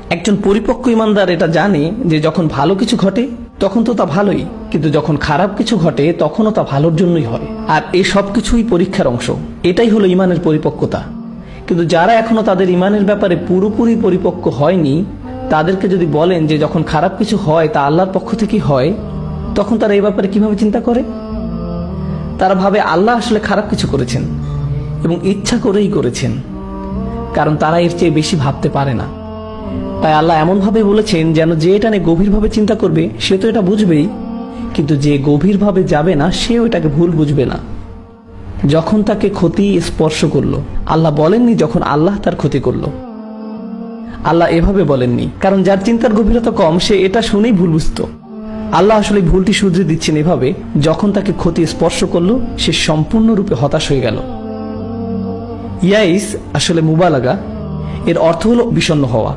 একজন পরিপক্ক ইমানদার এটা জানে যে যখন ভালো কিছু ঘটে তখন তো তা ভালোই, কিন্তু যখন খারাপ কিছু ঘটে তখনও তা ভালোর জন্যই হয়। আর এই সব কিছুই পরীক্ষার অংশ। এটাই হলো ইমানের পরিপক্কতা। কিন্তু যারা এখনো তাদের ইমানের ব্যাপারে পুরোপুরি পরিপক্ক হয়নি, তাদেরকে যদি বলেন যে যখন খারাপ কিছু হয় তা আল্লাহর পক্ষ থেকেই হয়, তখন তারা এই ব্যাপারে কিভাবে চিন্তা করে? তারা ভাবে আল্লাহ আসলে খারাপ কিছু করেছেন এবং ইচ্ছা করেই করেছেন, কারণ তারা এর চেয়ে বেশি ভাবতে পারে না। তাই আল্লাহ এমনভাবে বলেছেন যেন যে এটা নিয়ে গভীরভাবে চিন্তা করবে সে তো এটা বুঝবেই, কিন্তু যে গভীরভাবে যাবে না সেও এটাকে ভুল বুঝবে না। যখন তাকে ক্ষতি স্পর্শ করলো, আল্লাহ বলেননি যখন আল্লাহ তার ক্ষতি করলো। আল্লাহ এভাবে বলেননি, কারণ যার চিন্তার গভীরতা কম সে এটা শুনেই ভুল বুঝত। আল্লাহ আসলে ভুলটি শুধরে দিচ্ছেন এভাবে, যখন তাকে ক্ষতি স্পর্শ করলো সে সম্পূর্ণরূপে হতাশ হয়ে গেল। ইয়াইস আসলে মুবালাগা, এর অর্থ হলো বিষণ্ণ হওয়া।